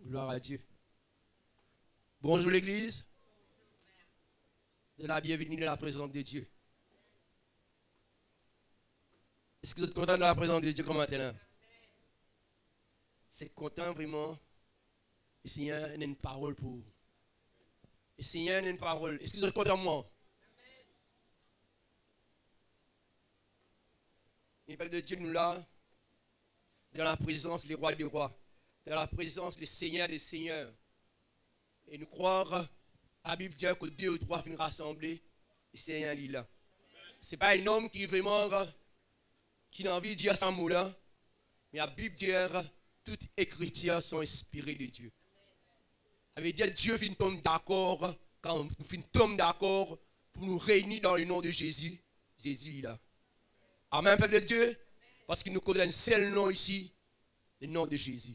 Gloire à Dieu. Bonjour l'église. De la bienvenue dans la présence de Dieu. Est-ce que vous êtes content de la présence de Dieu comme maintenant? C'est content vraiment. Le Seigneur a une parole pour vous. Le Seigneur a une parole. Est-ce que vous êtes content de moi? Le peuple de Dieu nous là, dans la présence des rois des rois, dans la présence des seigneurs des seigneurs. Et nous croire, la Bible dit que 2 ou 3 finissent rassemblés, le Seigneur est là. Ce n'est pas un homme qui vraiment qui a envie de dire ce mot-là, mais la Bible dit que toutes les écritures sont inspirées de Dieu. Ça veut dire que Dieu finit tomber d'accord, quand nous finissons d'accord pour nous réunir dans le nom de Jésus, Jésus est là. Amen, peuple de Dieu, parce qu'il nous connaît un seul nom ici, le nom de Jésus.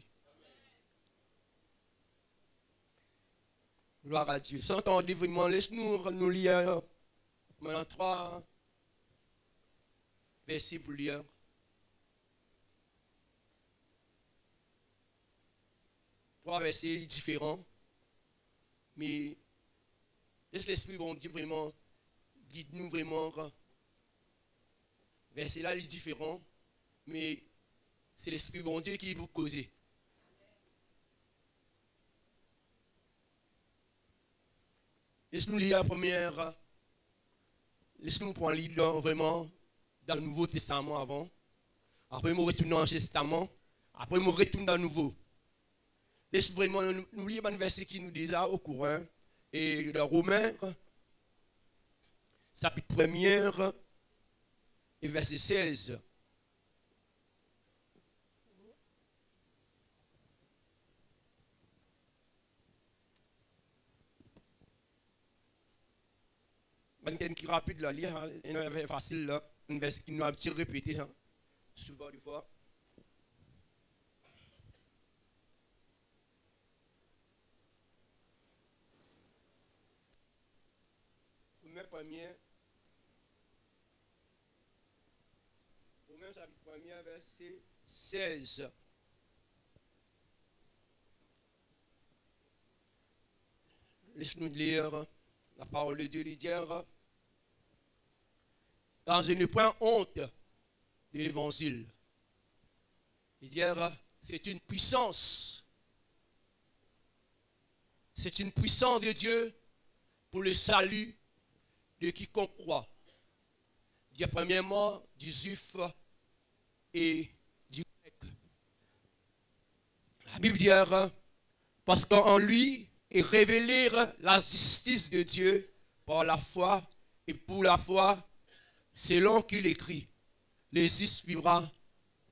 Gloire à Dieu. Sans entendre vraiment, laisse-nous nous lire maintenant 3 versets pour lire. Trois versets différents, mais laisse l'Esprit bon Dieu vraiment, guide-nous vraiment. Verset là, il est différent, mais c'est l'Esprit bon Dieu qui vous cause. Laisse-nous lire la première. Laisse-nous prendre l'île vraiment dans le Nouveau Testament avant. Après, nous retournons dans l'Ancien Testament. Après, nous retournons dans le Nouveau. Laisse vraiment nous lire un verset qui nous dit ça au courant. Et dans Romains, chapitre 1er, et verset 16. Quelqu'un qui est rapide là, lire, c'est facile là, un verset qui nous a petit répété, hein, souvent des fois. Romains chapitre 1er, verset 16. Laisse-nous lire la parole de Dieu, lui dire. Car je ne prends honte de l'évangile. Il dit, c'est une puissance. C'est une puissance de Dieu pour le salut de quiconque croit. Il dit premièrement du juif et du grec. La Bible dit, parce qu'en lui est révélée la justice de Dieu par la foi et pour la foi, selon qu'il écrit, le juste vivra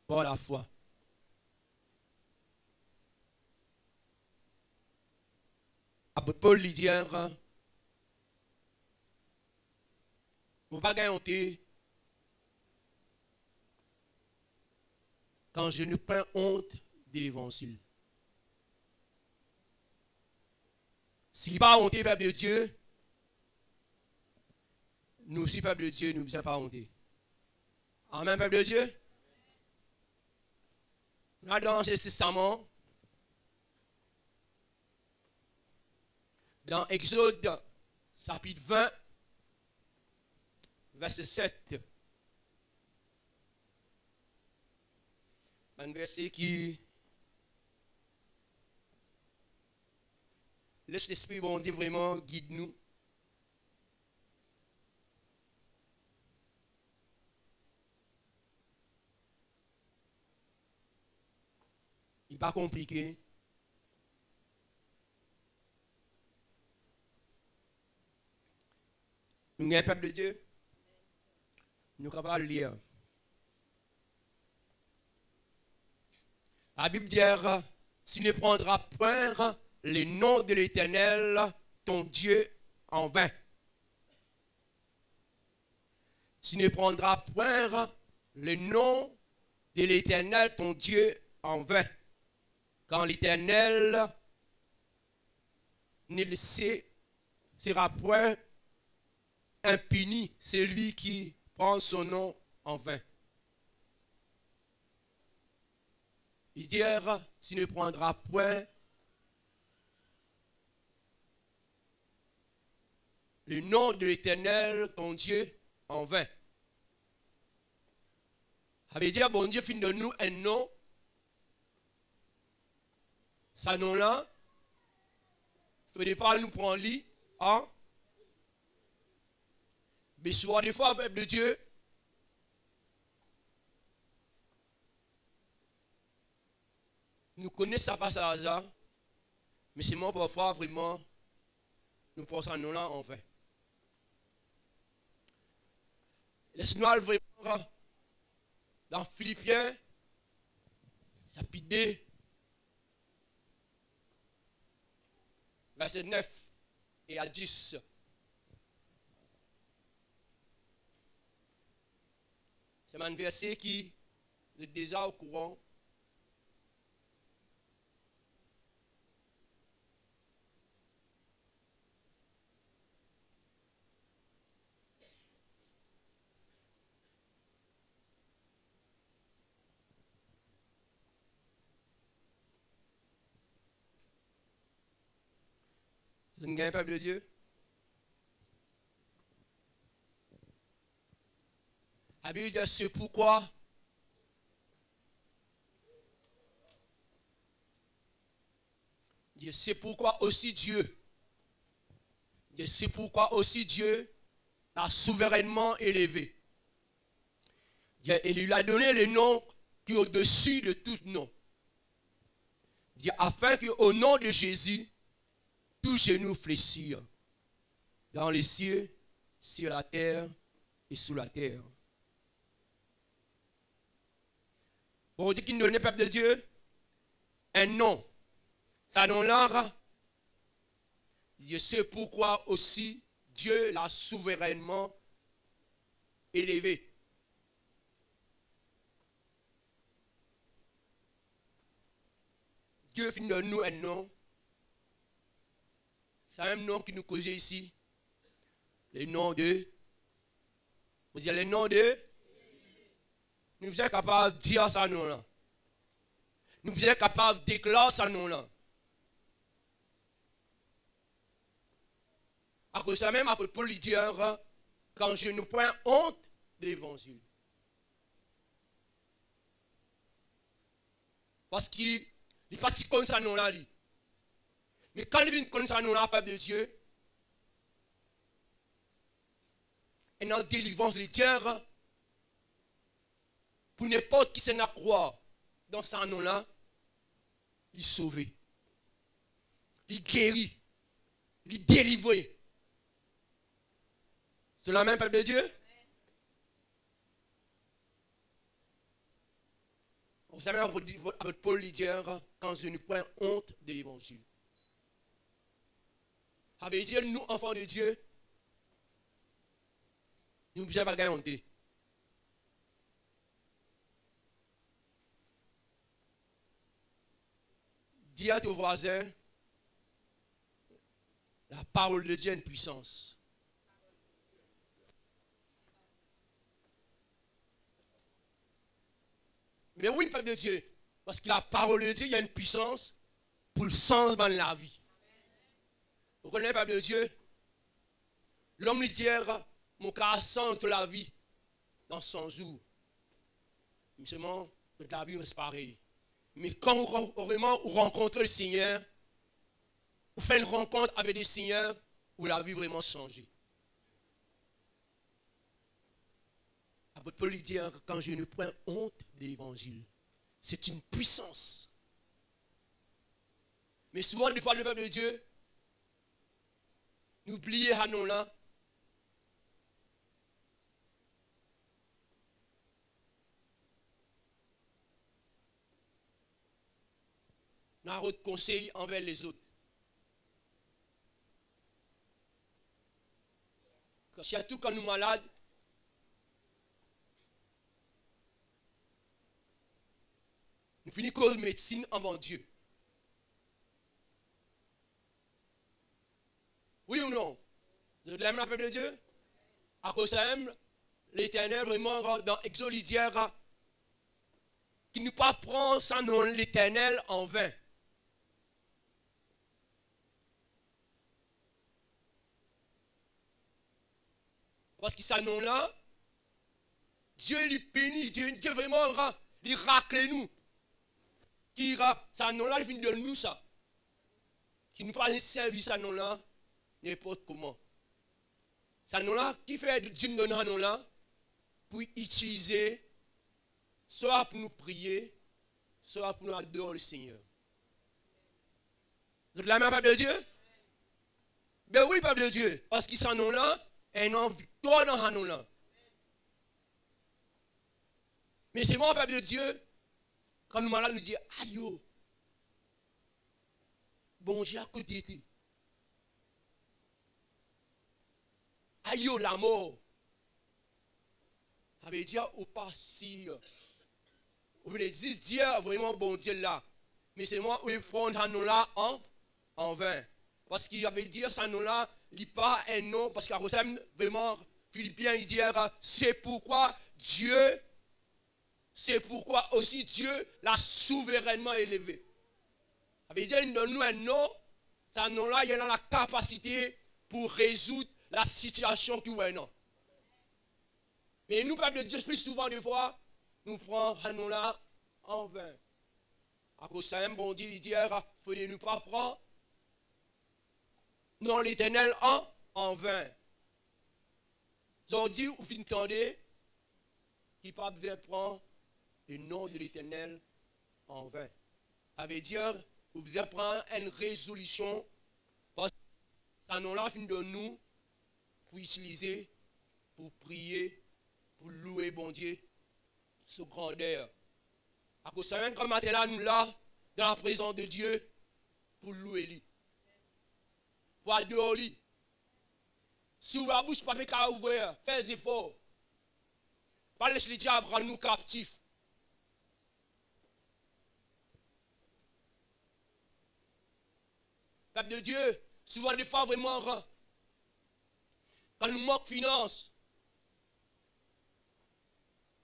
par la foi. Apôtre Paul lui dit, vous ne pas gagner quand je ne prends honte de l'évangile. S'il n'est pas honté, peuple de Dieu, nous aussi, peuple de Dieu, nous ne sommes pas hontés. Amen, peuple de Dieu. Là, dans l'Ancien Testament, dans Exode, chapitre 20, verset 7. Un verset qui laisse l'Esprit bon Dieu vraiment guide-nous. Il n'est pas compliqué. Nous sommes un peuple de Dieu. Nous sommes capables de lire. La Bible dit, tu ne prendras point le nom de l'Éternel, ton Dieu, en vain. Tu ne prendras point le nom de l'Éternel, ton Dieu, en vain. Quand l'Éternel ne le sera point impuni, celui qui prend son nom en vain. Il dit, tu ne prendras point le nom de l'Éternel, ton Dieu, en vain. Ça veut dire, bon Dieu finit de nous un nom. Ce nom-là, il ne faut pas nous prendre lit, hein? Mais souvent, des fois, peuple de Dieu, nous connaissons ça pas ça hasard, mais c'est moi parfois vraiment, nous pensons à nous là en fait. Laisse-nous vraiment dans Philippiens, chapitre 2, verset 9 et à 10. C'est un verset qui est déjà au courant. Vous n'avez pas peuple de Dieu? La Bible dit c'est pourquoi c'est pourquoi aussi Dieu l'a souverainement élevé. Il lui a donné le nom qui est au-dessus de tout nom. Afin qu'au nom de Jésus, tout genou fléchisse dans les cieux, sur la terre et sous la terre. Bon, on dit qu'il nous donne, peuple de Dieu, un nom. Ça nom-là, je sais pourquoi aussi Dieu l'a souverainement élevé. Dieu finit de nous un nom. C'est un nom qui nous cause ici. Le nom de. Vous dites le nom de. Nous sommes capables de dire ça nom-là. Nous sommes capables de déclarer ça nom-là. À cause de ça même, après Paul lui dit, quand je ne prends honte de l'évangile. Parce qu'il n'est pas si comme ça nom-là. Mais quand il vient comme ça nom-là, peuple de Dieu, et dans la délivrance, les dire, pour n'importe qui s'en a croire dans ce nom-là, il est sauvé. Il est guéri. Il est délivré. C'est la même peuple de Dieu? On sait même avec Paul lui dire, quand je ne prends honte de l'évangile. Ça veut dire, nous, enfants de Dieu, nous ne pouvons pas gagner honte. Dis à ton voisin, la parole de Dieu a une puissance. Mais oui, peuple de Dieu, parce que la parole de Dieu, il y a une puissance pour le changement de la vie. Vous connaissez, peuple de Dieu? L'homme lui dit, mon cœur sent la vie dans 100 jours. Mais seulement, la vie reste pareille. Mais quand vous rencontrez le Seigneur, vous faites une rencontre avec le Seigneur, où la vie vraiment changée. Apôtre Paul lui dit, quand je ne prends honte de l'évangile, c'est une puissance. Mais souvent, des fois, le peuple de Dieu, n'oubliez à nous là. N'a pas de conseil envers les autres. Surtout quand nous sommes malades, nous finissons cause médecine avant Dieu. Oui ou non? Vous l'aimez la peuple de Dieu? À cause de ça, l'Éternel vraiment dans Exolidière, qui nous pas prend sans nom l'Éternel en vain. Parce que ce nom-là, Dieu lui bénit, Dieu vraiment il racle nous. Qui ira, ce nom-là, il vient de nous ça. Qui nous parle de service ce nom-là, n'importe comment. Ce nom-là, qui fait Dieu nous donne ce nom-là, pour utiliser, soit pour nous prier, soit pour nous adorer le Seigneur. Vous êtes la même peuple de Dieu? Ben oui, peuple de Dieu. Parce que ce nom-là, est une victoire dans ce nom-là. Mais c'est moi, peuple de Dieu, quand nous malades, nous disons, aïe, bon Dieu à côté de toi. Aïe, la mort. Ça veut dire, au passé. Vous voulez dire vraiment bon Dieu là. Mais c'est moi où il prend ce nom-là en vain. Parce qu'il avait dit ce nom-là, il n'est pas un nom, parce qu'à Rosem, vraiment, Philippien, il dit, c'est pourquoi Dieu, c'est pourquoi aussi Dieu l'a souverainement élevé. Ça veut dire, il donne nous un nom, ce nom-là, il a la capacité pour résoudre la situation qui est non. Mais nous, peuple de Dieu, plus souvent des fois, nous prenons ce nom-là en vain. À cause de ça, bon Dieu, il dit, il ne faut nous pas prendre non l'Éternel en vain. Ils ont dit, vous entendez, qu'il ne pas besoin de prendre le nom de l'Éternel en vain. Ça veut dire, vous devez prendre une résolution, parce que ce nom-là fin de nous, pour utiliser, pour prier, pour louer bon Dieu, ce grandeur. À cause de ça, même comme là, nous là, dans la présence de Dieu, pour louer lui. Pour adorer lui. Si vous la bouche pas qu'à ouvrir, faites des efforts. Pas laisser le diable rendre nous captifs. Peuple de Dieu, souvent des fois vraiment, quand nous manquons de finances,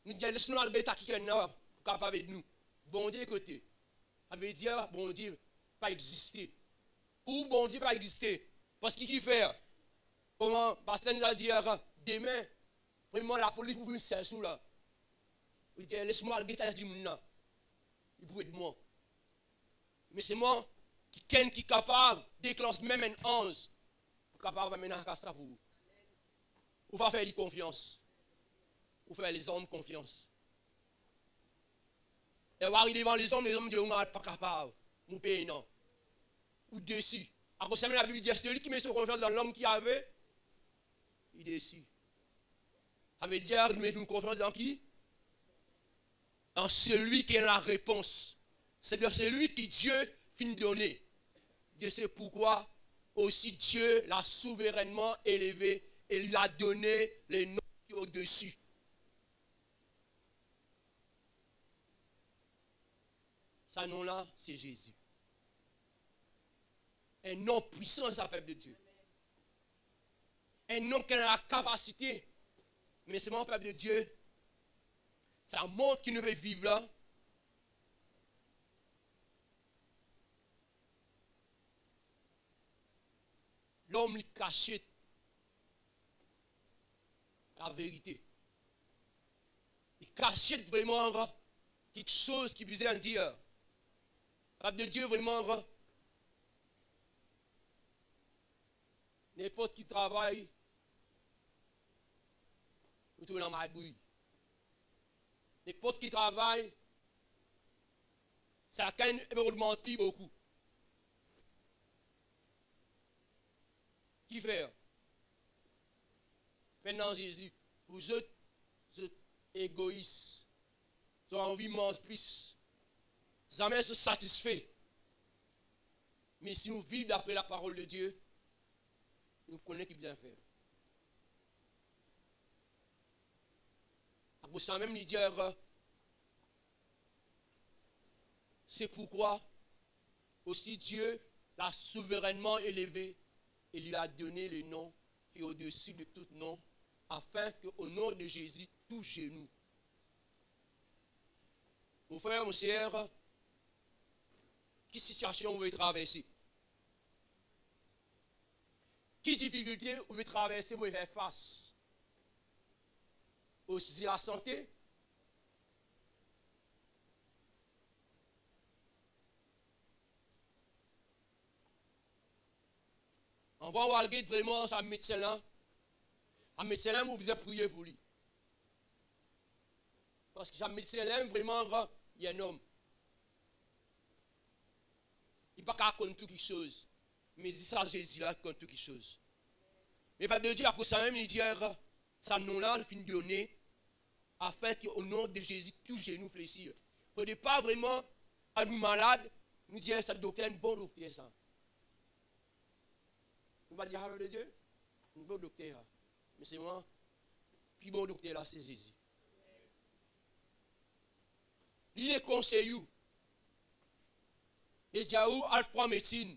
nous disons, laissez-nous aller à qui est nord, capable de nous. Bon Dieu, écoutez. Ça veut dire, bon Dieu, pas exister. Ou bon Dieu, pas exister. Parce qu'il fait, comment, Pasteur nous a dit, demain, vraiment la police vous venir chercher là. Il dit, laisse-moi aller à qui là. Il peut être moi. Mais c'est moi qui est capable de déclencher même un 11 pour capable de mener un castre pour vous. Ou pas faire de confiance. Ou faire les hommes confiance. Et on va arriver devant les hommes disent, on n'est pas capable. Nous payons non. Ou dessus. À cause de la Bible dit, celui qui met son confiance dans l'homme qui avait, il est déçu. Ça veut dire, nous mettons confiance dans qui? Dans celui qui a la réponse. C'est-à-dire celui qui Dieu finit de donner. Dieu sait pourquoi aussi Dieu l'a souverainement élevé et il a donné les noms au-dessus. Ce nom-là, c'est Jésus. Un nom puissant, ça peuple de Dieu. Un nom qui a la capacité. Mais c'est mon peuple de Dieu. Ça montre qu'il ne veut vivre là. L'homme lui cachait la vérité. Il cachait vraiment quelque chose qui puisse en dire. Peuple de Dieu, vraiment, n'importe qui travaille, vous trouvez dans ma bouille. N'importe qui travaille, ça a menti beaucoup. Qui fait? Maintenant, Jésus, vous êtes égoïstes. Vous avez envie de manger plus. Jamais se satisfait. Mais si nous vivons d'après la parole de Dieu, nous connaissons qui bien faire. Pour ça même, il dit, c'est pourquoi aussi Dieu l'a souverainement élevé et lui a donné le nom qui est au-dessus de tout nom, afin qu'au nom de Jésus, tout genou. Mon frère, mon sœur, quelle situation vous pouvez traverser? Quelle difficulté vous pouvez traverser, vous pouvez faire face? aussi la santé. On va voir vraiment sa médecin là. Un médecin là, vous besoin prier pour lui. Parce que sa médecin là, vraiment, il est un homme. Il ne peut pas contre quelque chose. Mais c'est ça Jésus là contre quelque chose. Mais pas de dire à cause ça même, il dit, ça nom là, il finit de donner, afin qu'au nom de Jésus, tout genou fléchisse. Pour ne pas vraiment à nous malades, nous dire ça docteur, un bon docteur ça. On va dire avec Dieu, un bon docteur. Mais c'est moi, puis bon docteur là, c'est Jésus. Il est conseillé. Et Diaou a le point médecine.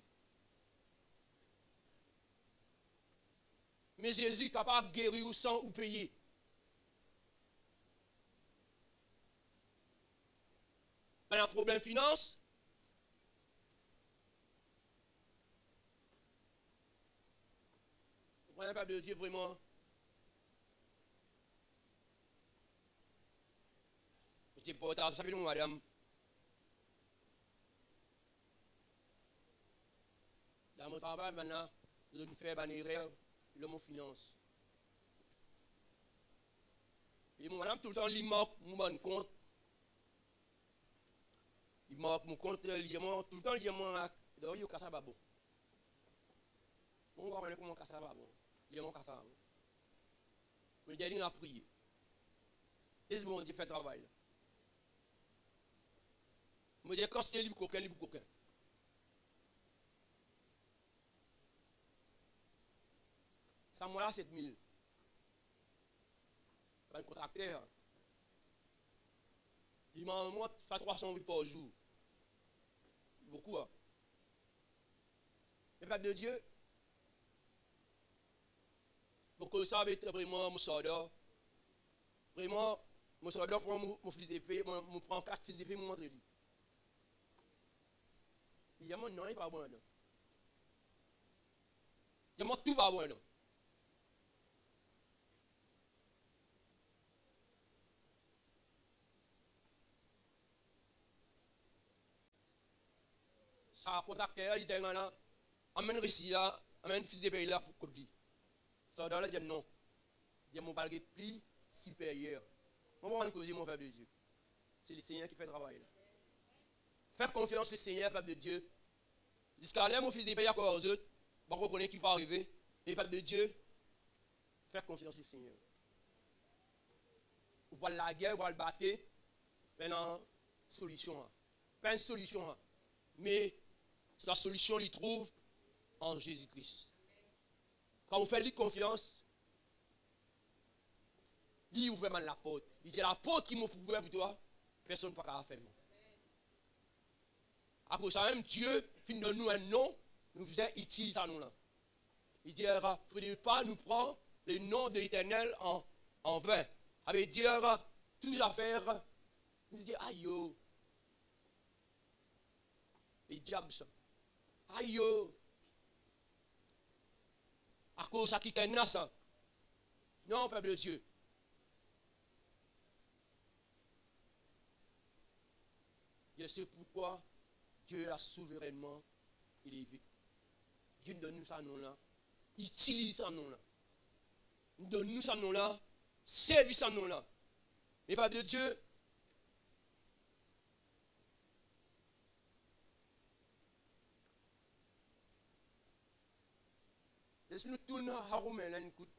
Mais Jésus est capable de guérir sans ou payer. Il y a un problème de finance. Vous ne prenez pas de Dieu vraiment. Je dis pas, ça fait nous, madame. Dans mon travail maintenant, je nous fais une erreur, le mot finance. Et mon madame, tout le temps, il manque mon compte. Il manque mon compte, tout le temps, il manque. Donc, il y a un casse à bon. On va voir comment casse à bon. Il y a mon casse à bon. Mais il y a prié. Et c'est bon, Dieu fait travail. Je me dis, quand c'est libre, coquin. Ça m'a là 7000. Un contracteur. Il m'a fait 300 € par jour. Beaucoup, hein. Le peuple de Dieu, pour que ça va être vraiment mon soldat. Vraiment, mon soldat prend mon fils d'épée, je prends 4 fils d'épée, je montre lui. Il y a mon nom, il n'est pas bon. Il y a mon tout pas bon. Ça a contacté, il dit, amène récit là, amène fils d'épée là pour que lui. Ça doit dire non. Il y a mon balai de pli supérieur. Moi, je vais mon peuple de Dieu. C'est le Seigneur qui fait le travail. Faites confiance au Seigneur, peuple de Dieu. Jusqu'à là, mon fils d'épée, il y a encore aux autres. On reconnaît qu'il va arriver. Mais peuple de Dieu, faites confiance au Seigneur. Vous voyez la guerre, vous voyez le battre. Maintenant, solution. Pas une solution. Mais la solution, il trouve en Jésus-Christ. Quand vous faites lui confiance, il ouvre vraiment la porte. Il dit la porte qui m'a ouvert pour toi, personne ne peut pas faire. À cause de ça, même Dieu finit de nous un nom, nous faisons utiliser ça nous là. Il dit, il ne faudrait pas nous prendre le nom de l'Éternel en vain. Avec dire, toutes les affaires, il dit, aïe yo. Les diables ça. Aïe yo. À cause de ça qui est ça. Non, peuple de Dieu. Je sais pourquoi Dieu a souverainement élevé. Dieu donne-nous ça nom-là. Utilise ça nom-là. Donne-nous ça nom-là. Servis ça nom-là. Mais pas de Dieu. Laisse-nous tourner à Romain, là, écoute.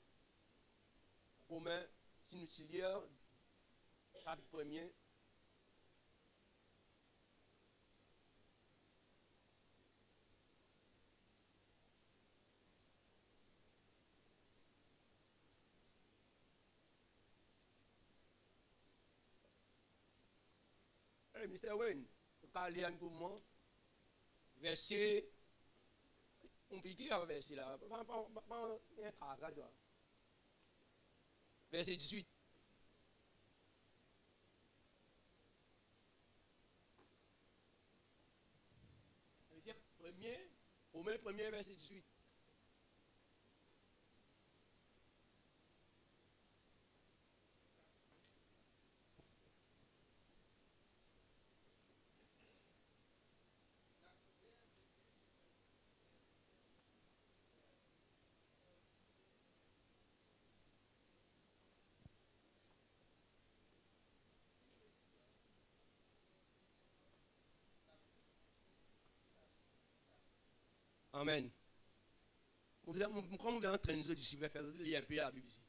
Romain, si nous s'y lire, chapitre 1er. Mr. Wayne, quand il y a un mouvement, verset compliqué à verset là, verset 18. Ça veut dire Romain 1er, verset 18. Amen. Quand vous êtes en train de nous disciples, faire lire un peu la Bible ici.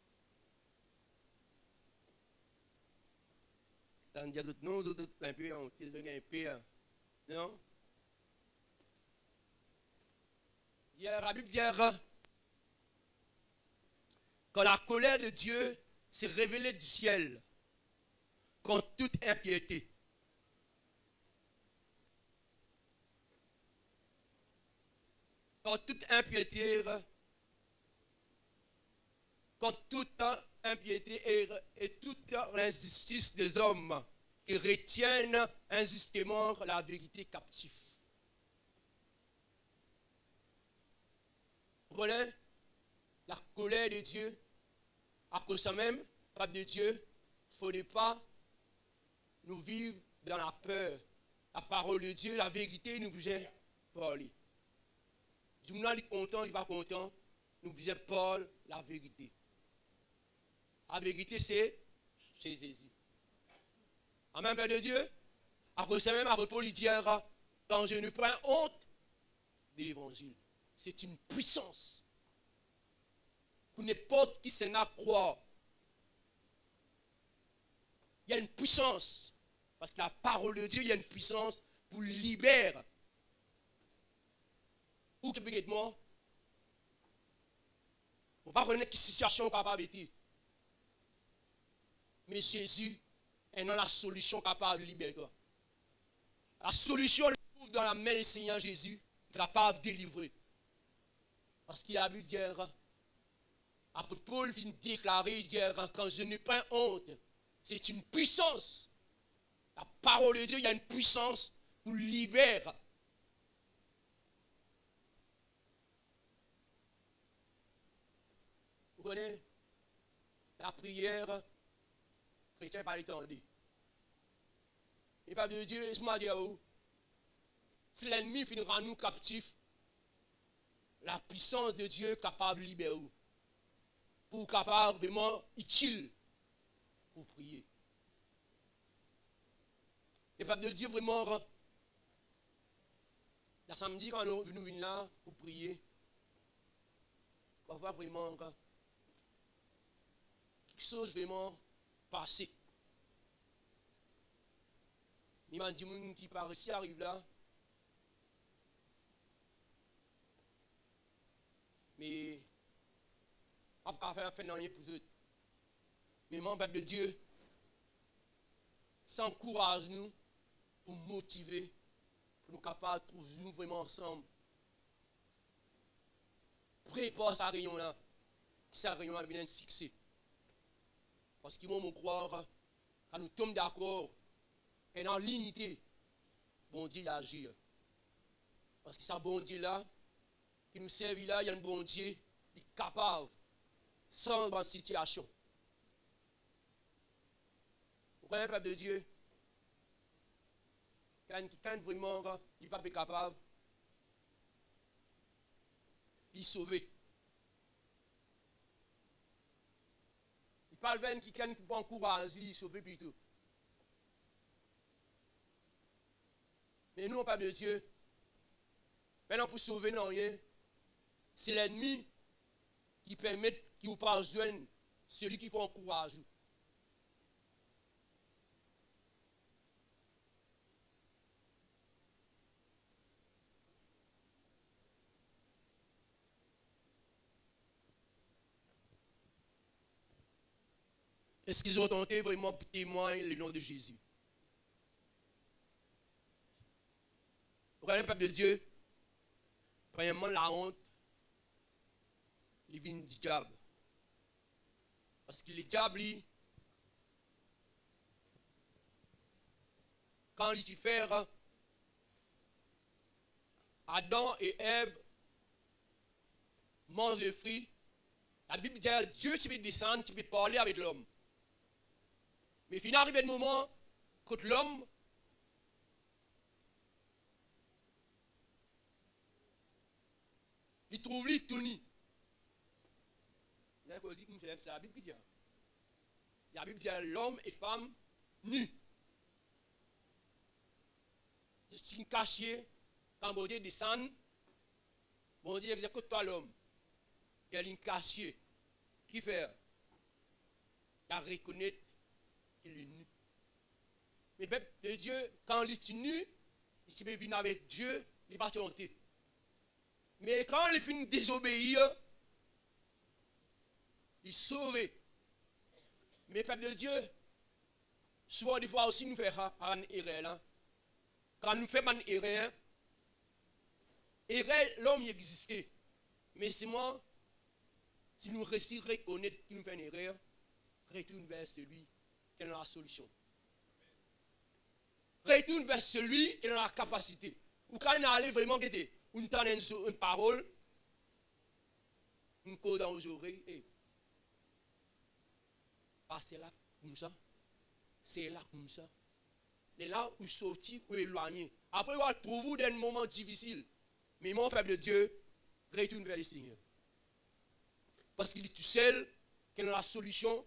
Dans les autres, non, autres un peu, un peu, non? La Bible dit quand la colère de Dieu s'est révélée du ciel contre toute impiété. Contre toute impiété, contre toute impiété et toute l'injustice des hommes qui retiennent injustement la vérité captive. Vous voyez, la colère de Dieu, à cause de ça même, Peuple de Dieu, il ne faudrait pas nous vivre dans la peur. La parole de Dieu, la vérité, nous besoin parler. Du moment où il est content, il n'est pas content, nous besoin parler la vérité. La vérité, c'est Jésus. Amen, Père de Dieu. À cause de ça même, à Paul il dit, quand je ne prends honte de l'évangile, c'est une puissance pour n'importe qui s'en a croire. Il y a une puissance, parce que la parole de Dieu, il y a une puissance pour libérer. Ou que peut-être moi, on ne va pas connaître quelle situation capable d'être. Mais Jésus est dans la solution capable de libérer toi. La solution elle se trouve dans la main du Seigneur Jésus, capable de délivrer. Parce qu'il a vu dire, après Paul vient déclarer, dire, quand je n'ai pas honte, c'est une puissance. La parole de Dieu, il y a une puissance pour libérer. Vous connaissez la prière, chrétien par l'étendue. Et pas de Dieu, laisse-moi dire où. Si l'ennemi finira nous captifs, la puissance de Dieu est capable de libérer. Pour capable vraiment utile pour prier. Et pas de Dieu vraiment, la samedi quand nous venons là pour prier, on va vraiment quelque chose vraiment passer. Il m'a dit qui par ici arrive là. Mais on ne peut pas faire rien pour eux. Mais mon peuple de Dieu s'encourage nous pour motiver, pour nous capables de trouver nous vraiment ensemble. Prépare sa réunion là. Sa réunion a bien un succès. Parce qu'ils vont me croire, quand nous tombons d'accord, et dans l'unité, bon Dieu agit. Parce que ça bon Dieu là, qui nous sert là, il y a un bon Dieu qui est capable, sans grande situation. Vous voyez, peuple de Dieu, quand vraiment il n'est pas capable, il est sauvé. Il parle bien qui quand bon courage, il est sauvé plutôt. Mais nous, peuple de Dieu, maintenant pour sauver non rien, c'est l'ennemi qui permet, qui vous parle joindre celui qui prend courage. Est-ce qu'ils ont tenté vraiment pour témoigner le nom de Jésus? Regardez le peuple de Dieu. Premièrement, la honte, il vient du diable. Parce que le diable, quand Lucifer, Adam et Ève mangent le fruit, la Bible dit Dieu tu peux descendre, tu peux parler avec l'homme. Mais il arrive un moment quand l'homme il trouve lui tout nu. La Bible dit l'homme et femme nus. C'est caché quand Dieu descend Bon Dieu, écoute toi l'homme. Quelle ligne cachée. Qui fait? Il reconnaître qu'il est nu. Mais le peuple de Dieu, quand il est nu, il se vient avec Dieu, il va chanter. Mais quand il finit désobéir, il est sauvé. Mais le peuple de Dieu, souvent des fois aussi nous faisons une erreur. Quand nous faisons une erreur, l'homme y existait. Mais c'est moi, si nous réussissons à reconnaître qu'il nous fait une erreur, retourne vers celui qui a la solution. Retourne vers celui qui a la capacité. Ou quand on allait vraiment guetter, on entend une parole, une code dans les oreilles, et c'est là comme ça. C'est là comme ça. Et là où sorti ou éloigné. Après, on va trouver dans un moment difficile. Mais mon peuple de Dieu, retourne vers le Seigneur. Parce qu'il est tout seul, qu'il a la solution.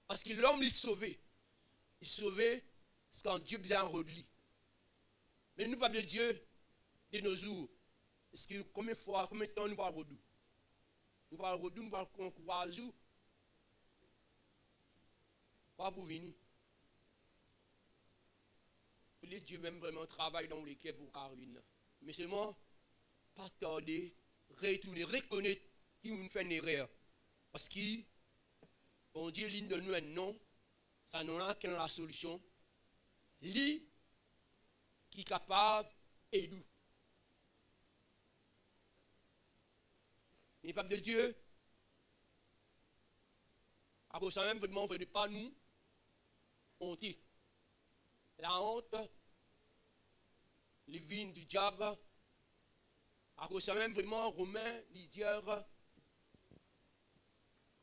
Parce que l'homme est sauvé. Il est sauvé quand Dieu vient en lui. Mais nous, peuple de Dieu, de nos jours, est-ce que combien de temps nous parlons de nous parlons de nous parlons de pas pour venir. Les Dieu même vraiment travaille dans l'équipe pour Caroline. Mais seulement, pas tarder, retourner, reconnaître qu'il nous fait une erreur. Parce que, bon Dieu, l'une de nous un nom, ça nous a la solution. Lui, qui est capable, et nous. Les peuples de Dieu, à cause de ça même, vraiment, ne pas nous honter. La honte, les vignes du diable, à cause de ça même, vraiment, Romain, les dieux,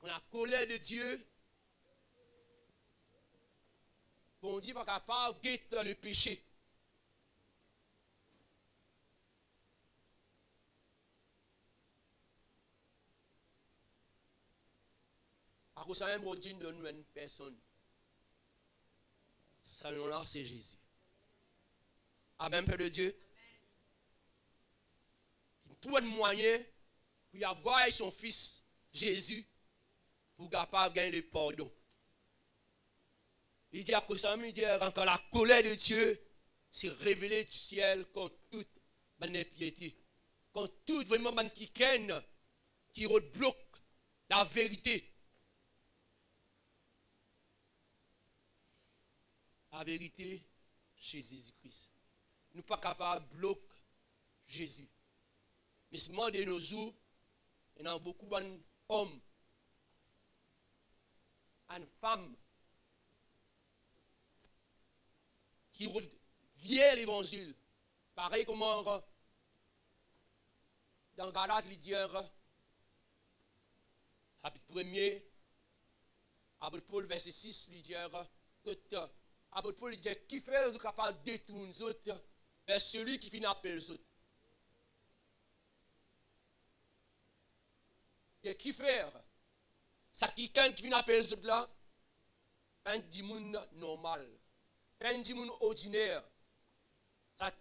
on a la colère de Dieu. Bon Dieu n'est pas capable de guetter le péché. À cause de ça même, bon Dieu ne donne une personne. Ça nom-là, c'est Jésus. Amen, Père de Dieu. Il trouve un moyen pour y avoir son fils Jésus pour capable gagner le pardon. Il dit à cause de ça, il dit quand la colère de Dieu s'est révélée du ciel contre toute impiété, contre toute vraiment qui rebloque la vérité. La vérité chez Jésus-Christ. Nous ne sommes pas capables de bloquer Jésus. Mais seulement de nos jours, il y a beaucoup d'hommes, de femmes qui viennent l'évangile. Pareil comme dans Galates, il dit, chapitre 1er, Apôtre Paul, verset 6, il dit, Apôtre Paul dit, qui fait capable de détourner les autres vers celui qui finit appeler les autres. Et qui fait ça, quelqu'un qui finit appeler les autres là, un dimanche normal, un dimanche ordinaire. Ça,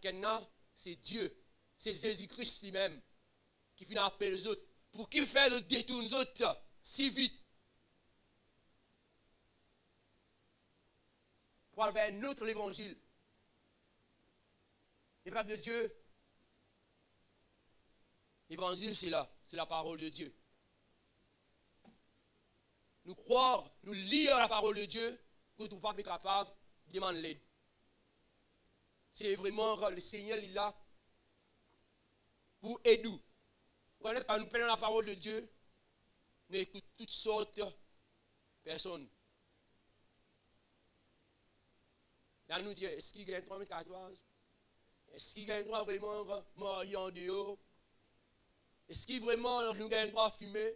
c'est Dieu, c'est Jésus-Christ lui-même qui finit appeler les autres. Pour qu'il fasse le détourner les autres si vite. Pour aller vers un autre évangile. Les peuples de Dieu, l'évangile c'est là, c'est la parole de Dieu. Nous croire, nous lire la parole de Dieu, que nous ne sommes pas capables de demander l'aide. C'est vraiment le Seigneur il est là pour aider nous. Quand nous prenons la parole de Dieu, nous écoutons toutes sortes de personnes. Là, nous disons, est-ce qu'il gagne 3,14 m? Est-ce qu'il gagne droit vraiment marier en dehors? Est-ce qu'il vraiment nous gagne droit à fumer?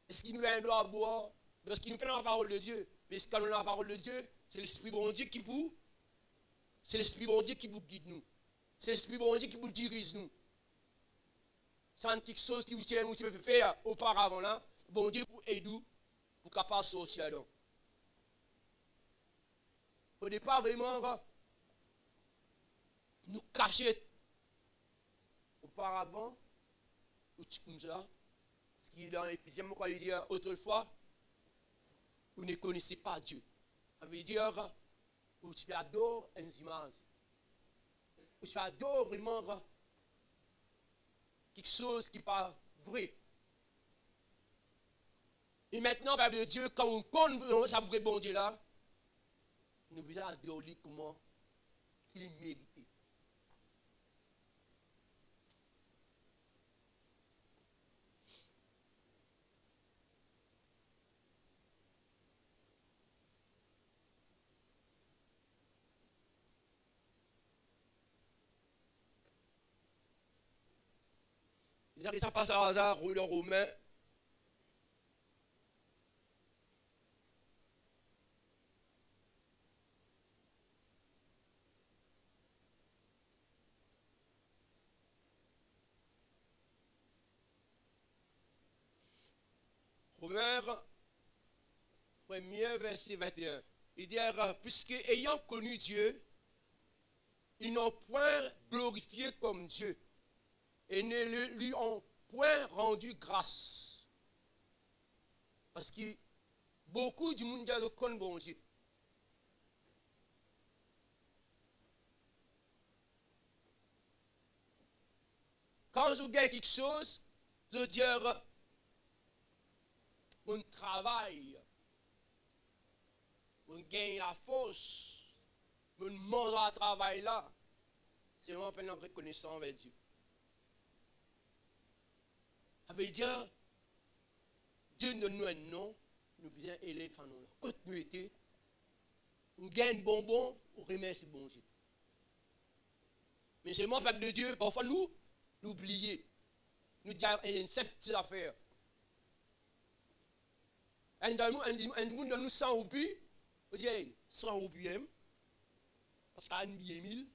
Est-ce qu'il nous gagne droit à boire? Parce qu'il nous prend la parole de Dieu. Mais quand nous avons la parole de Dieu, c'est l'Esprit bon Dieu qui vous. C'est l'Esprit bon Dieu qui vous guide nous. C'est l'Esprit bon Dieu qui vous dirige nous. C'est quelque chose qui vous tient, vous pouvez faire auparavant là. Bon Dieu pour aider nous, pour capable de sortir là-dedans. Au départ, vraiment, nous cacher auparavant, petit comme ça. Parce qu'il est dans l'Éphésiens, quand il dit autrefois, vous ne connaissez pas Dieu. Ça veut dire, où tu adores une image. Où tu adores vraiment quelque chose qui n'est pas vrai. Et maintenant, Père de Dieu, quand on connaît ça vrai bon Dieu là, nous devons adorer comment qu'il est mérité. Ça passe à hasard, le Romain. Romain, premier verset 21. Il dit, puisque ayant connu Dieu, ils n'ont point glorifié comme Dieu et ne lui ont point rendu grâce. Parce que beaucoup du monde ne connaissent bon Dieu. Quand je gagne quelque chose, je veux dire, mon travail, mon gagne la force, mon mange à travail là, c'est vraiment plein de reconnaissance avec Dieu. Ça veut dire, Dieu nous donne un nom, nous bien élève en nous. Quand nous étions, nous gagnons bonbons, on remercie bon Dieu. Mais c'est moi, peuple de Dieu, parfois nous l'oublier. Nous disons une simple petite affaire. Un monde donne nous 100 roupies, on dit 100 roupies, parce qu'il y a une billet 1000.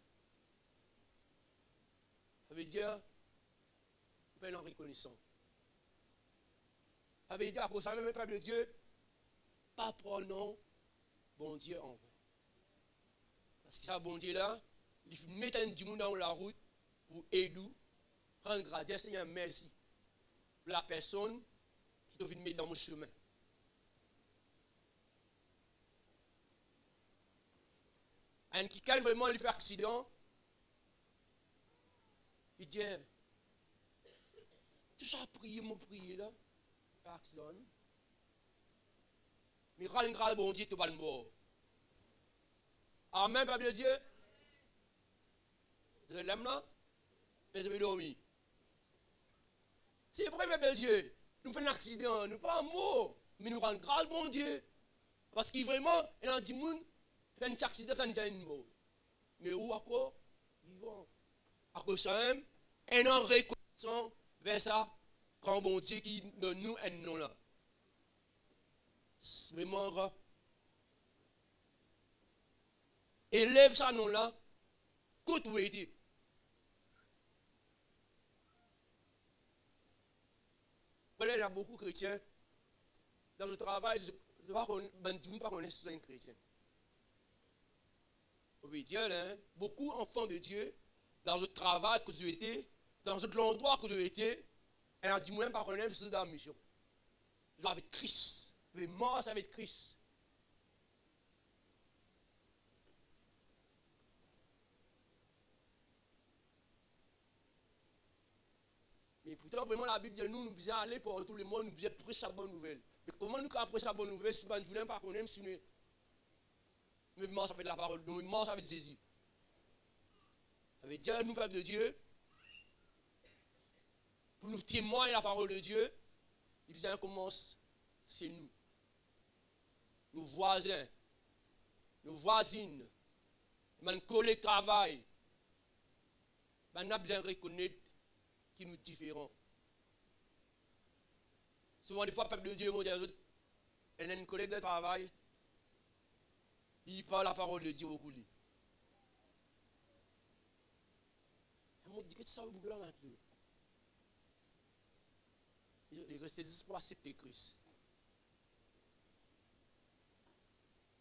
Ça veut dire, nous sommes reconnaissants. Ça veut dire, à cause de même, peuple de Dieu, pas prenons bon Dieu en vain. Parce que ça, bon Dieu là, il faut mettre du monde dans la route pour aider, rendre grâce, Seigneur, merci pour la personne qui doit venir mettre dans mon chemin. Un qui calme vraiment, il fait accident, il dit, tout ça prier, mon prier là, il fait accident. Mais rendre grâce, bon Dieu, tu vas le mort. Amen, peuple de Dieu. Je l'aime là, mais je vais dormir. C'est vrai, peuple de Dieu. Nous faisons un accident, nous pas mort, mais nous rendons grâce, bon Dieu. Parce qu'il vraiment, il y a des gens qui font un accident, ça ne une mort. Mais où encore? Vivant. À cause de ça même, et non reconnaissant vers ça, quand bon Dieu qui donne nous un nom là. C'est vraiment élève ça nom là, côte où était. Il y a beaucoup de chrétiens dans le travail, je ne sais pas qu'on est un chrétien. Oui, Dieu, hein, beaucoup d'enfants de Dieu, dans le travail que j'ai été, dans l'endroit que j'ai été, et on dit même pas qu'on est dans la mission. Je vais avec Christ. Je vais mort avec Christ. Mais pourtant, vraiment, la Bible dit nous devons aller pour tout le monde, nous devons prêcher la bonne nouvelle. Mais comment nous pouvons prêcher la bonne nouvelle si nous ne voulons pas connaître, si nous marchons avec la parole, nous marchons avec Jésus. Ça veut dire, nous, peuple de Dieu, pour nous témoigner la parole de Dieu, il vient commence, c'est nous. Nos voisins, nos voisines, nos collègues de travail, nous avons bien reconnaître qui nous différents. Souvent, des fois, peuple de Dieu, il y a un collègue de travail, il parle la parole de Dieu au coulis. Il dit que ça vous blanc maintenant. Il reste juste pour accepter Christ.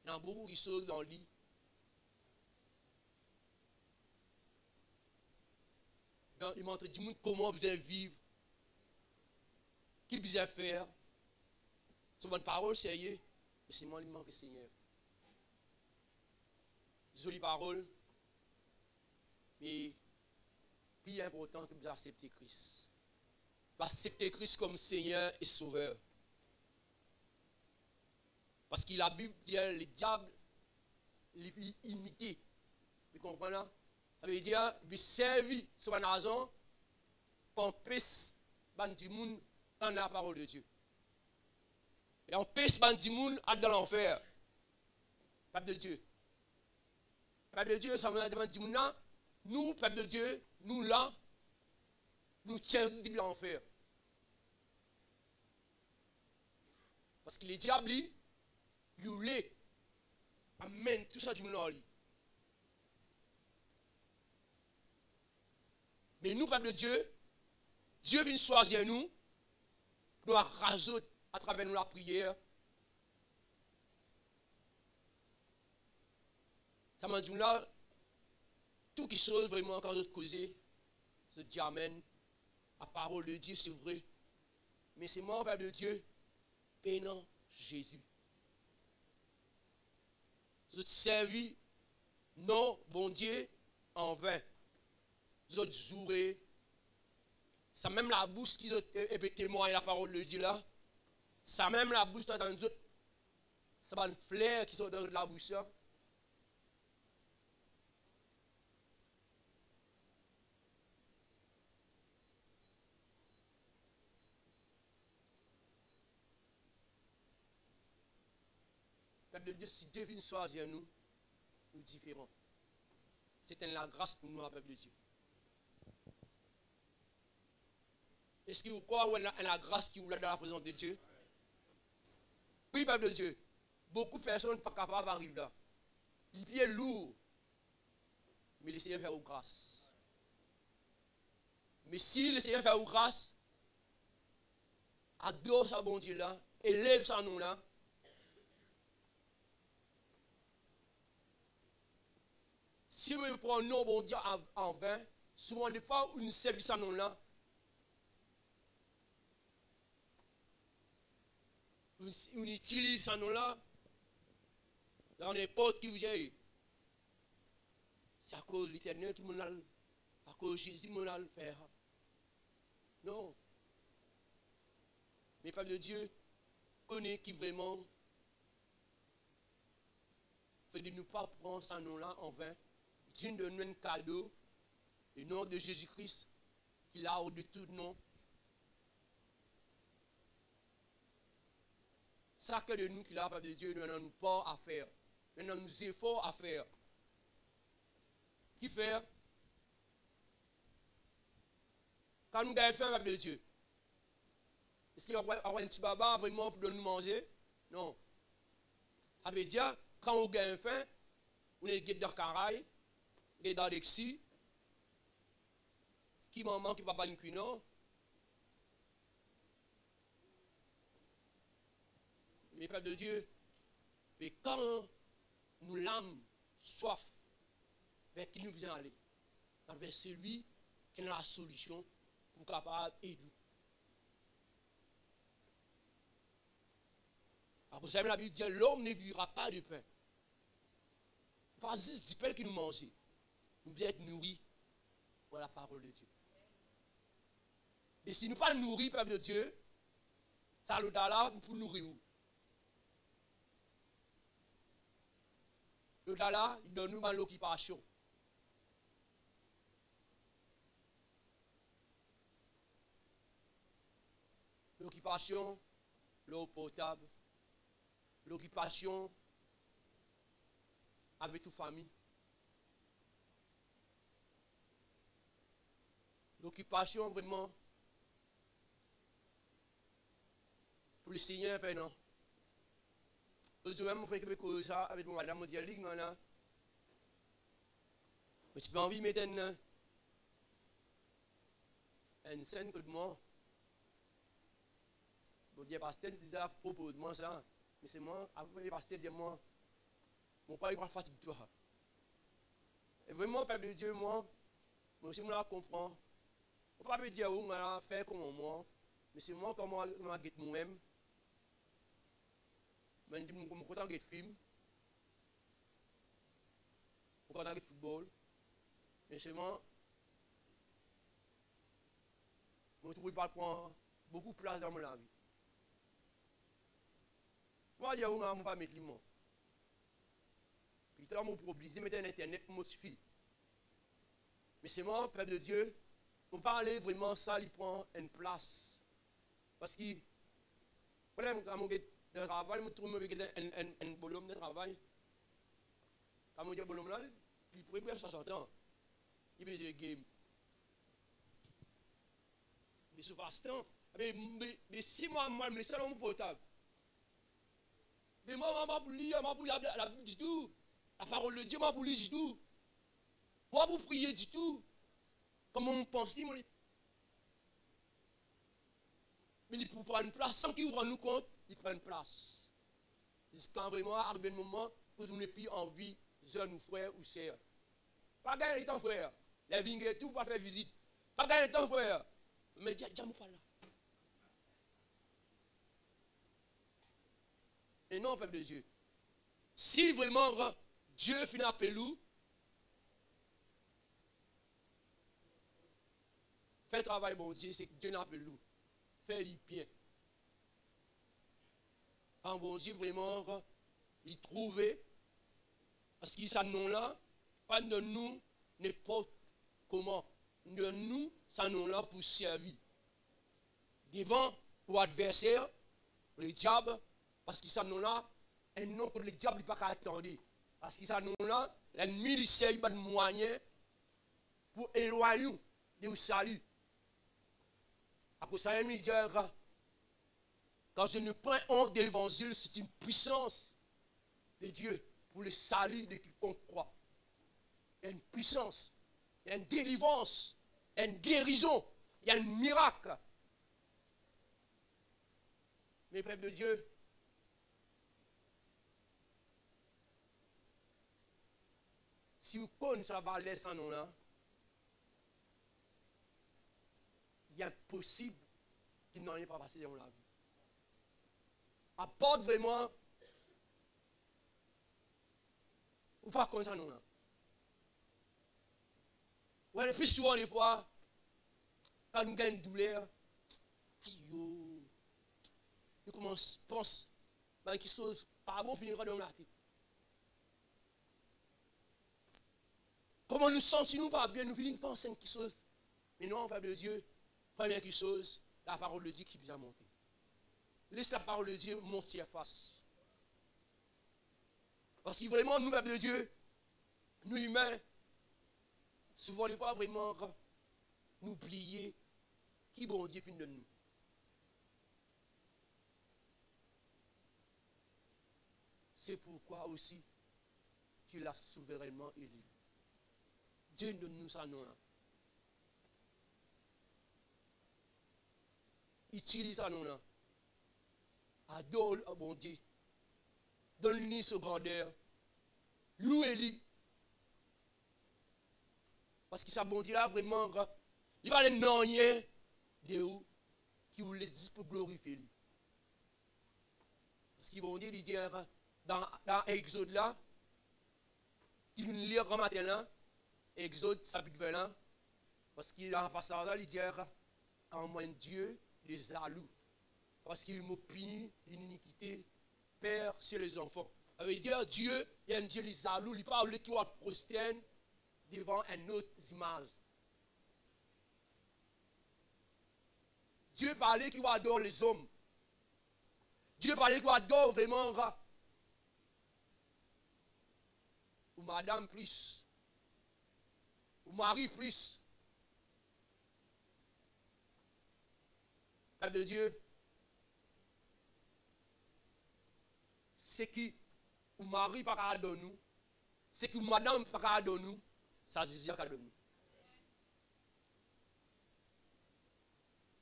Il y a beaucoup qui sont dans le lit. Il montre du monde comment vous allez vivre qu'il besoin faire. C'est bonne parole, sérieux. Et c'est moi qui manque, Seigneur. Jolie parole. Mais plus important que vous accepter Christ. Accepter Christ comme Seigneur et Sauveur. Parce que la Bible dit le diable imité. Vous comprenez? Ça veut dire qu'il servi sur la raison pour empêcher les gens dans la parole de Dieu. Et empêcher les gens dans l'enfer. Peuple de Dieu. Peuple de Dieu, ça veut dire nous, peuple de Dieu, nous là, nous tiennent de l'enfer. Parce que les diables, ils voulaient amener tout ça du monde. Mais nous, peuple de Dieu, Dieu vient choisir nous, doit raser à travers nous la prière. Ça m'a dit là, tout qui chose vraiment quand je causais, je dis amen. La parole de Dieu, c'est vrai. Mais c'est moi, peuple de Dieu, pénant Jésus. Je servis, non, bon Dieu, en vain. Je jouerai. Ça même la bouche qui est témoin la parole de Dieu là. Ça même la bouche, ça va une fleur qui sort de la bouche là. Peuple de Dieu, si Dieu vient choisir nous, nous différents. C'est la grâce pour nous, peuple de Dieu. Est-ce que vous croyez en la grâce qui vous est dans la présence de Dieu? Oui, peuple de Dieu. Beaucoup de personnes ne sont pas capables d'arriver là. Les pieds lourds. Mais le Seigneur fait aux grâce. Mais si le Seigneur fait aux grâce, adore sa bon Dieu là, élève sa nom là. Si vous prenez nom bon Dieu en vain, souvent des fois, vous ne servez sa nom là. On utilise ce nom-là dans n'importe qui vous avez. C'est à cause de l'Éternel qui m'a à cause de Jésus qui m'a le faire. Non. Mais peuple de Dieu connaît qui vraiment fait de ne pas prendre ce nom-là en vain. Dieu nous donne un cadeau, le nom de Jésus-Christ, qui a au-dessus de tout nom. Chacun de nous qui l'a pas de Dieu, nous avons pas à faire. Nous avons des efforts à faire. Qui faire? Quand nous avons faim avec Dieu. Est-ce qu'il y a un petit baba vraiment pour nous manger? Non. Ça veut dire, quand on gagne faim, on est dans le caraï, on est dans l'exil, qui maman, qui papa, qui non. Mais peuple de Dieu, mais quand nous l'âme soif, vers qui nous vient aller, vers celui qui a la solution pour capable d'aider. Alors, vous savez, la Bible dit l'homme ne vivra pas de pain. Pas juste du pain qui nous mange. Nous devons être nourris par la parole de Dieu. Et si nous ne sommes pas nourris, peuple de Dieu, ça nous donne là pour nourrir. Le Dala, il donne nous l'occupation. L'occupation, l'eau potable, l'occupation avec toute famille. L'occupation vraiment pour le Seigneur, Père, non. Je vais me faire quelque ça avec mon madame, je dis, là. Mais tu peux envie de mettre une scène que moi. Je dis, pasteur, disait à propos de moi ça. Mais c'est moi, après le pasteur dit, moi, mon père, il va fatiguer toi. Et vraiment, peuple de Dieu, moi aussi, je comprends. On ne peut pas me dire, on va faire comme moi. Mais c'est moi, comment je suis moi-même. Je suis content de film. Je suis content de football. Mais c'est moi, je ne trouve pas prendre beaucoup de place dans ma vie. Moi, je ne vais pas mettre le mot. Puis, je vais obligé de mettre Internet pour modifier. Mais c'est moi, Père de Dieu, pour parler vraiment, ça, il prend une place. Parce que, quand je travail, je trouve un volume de travail. Quand je dis volume là, il pourrait faire 60 ans. Il peut jouer game. Mais ce passe-temps, mais si moi, je me laisse dans mon portable. Mais moi, je pour lire, je pour lire la Bible du tout. La parole de Dieu, je pour lire du tout. Moi, pour prier du tout. Comment on pense, mais il peut prendre une place sans qu'il rende nous compte, il prend une place. Jusqu'à vraiment arriver le moment où nous n'avons plus envie de nos frères ou sœurs. Pas gagner le temps, frère. Les vignes et tout, pas faire visite. Pas gagner le temps, frère. Mais dis moi pas là. Et non, peuple de Dieu. Si vraiment Dieu finit à Pelou, fait travail, bon Dieu, c'est que Dieu n'a pas Pelou. Fait les bien. Quand bon Dieu vraiment, il trouvait, parce qu'il s'en nom-là, pas de nous, n'importe comment. De nous, ça nom-là pour servir. Devant, pour adversaire, le diable, parce qu'il s'en nom-là, un nom que le diable n'est pas qu'à attendre. Parce qu'il s'en nom-là, l'ennemi, il sert de moyens pour éloigner du salut. À cause de ça, il dit, quand je ne prends honte de l'évangile, c'est une puissance de Dieu pour le salut de quiconque croit. Il y a une puissance, il y a une délivrance, il y a une guérison, il y a un miracle. Mais peuple de Dieu, si vous connaissez ça va laisser sans nom-là, il est impossible qu'il n'en ait pas passé dans la vie. Apporte vraiment, ou pas comme ça, non, là. Ouais, le plus souvent, des fois, quand nous gagnons une douleur, nous commençons à penser, quelque chose, par bon, finira dans la tête. Comment nous sentons-nous pas bien, nous finissons penser quelque chose. Mais non, peuple de Dieu, première chose, la parole de Dieu qui vient monter. Laisse la parole de Dieu monter à face. Parce que vraiment, nous, peuple de Dieu, nous humains, souvent des fois vraiment, nous oublier qui bon Dieu finit de nous. C'est pourquoi aussi qu'il a souverainement élu. Dieu donne nous ça nom. Utilise ça nom. Adore le bon Dieu. Donne-lui ce grandeur. Louez-lui. Parce que ça, bon Dieu, là, vraiment, il va les nommer de où qui vous le dit pour glorifier lui. Parce que bon Dieu, il dit dans Exode là, il nous lit en matin là, Exode chapitre 20 là, parce qu'il a un passage là, il dit en moins Dieu les jaloux. Parce qu'il m'a puni l'iniquité, père sur les enfants. Ça veut dire Dieu, il y a un Dieu les jaloux, il parle qui va prosterner devant une autre image. Dieu parlait qui va adorer les hommes. Dieu parlait qui va adorer vraiment ou madame plus, ou mari plus. Père de Dieu, c'est qui ou mari pas qu'à donner nous, c'est qui ou madame pas qu'à donner nous, ça c'est Jésus qui a donné nous.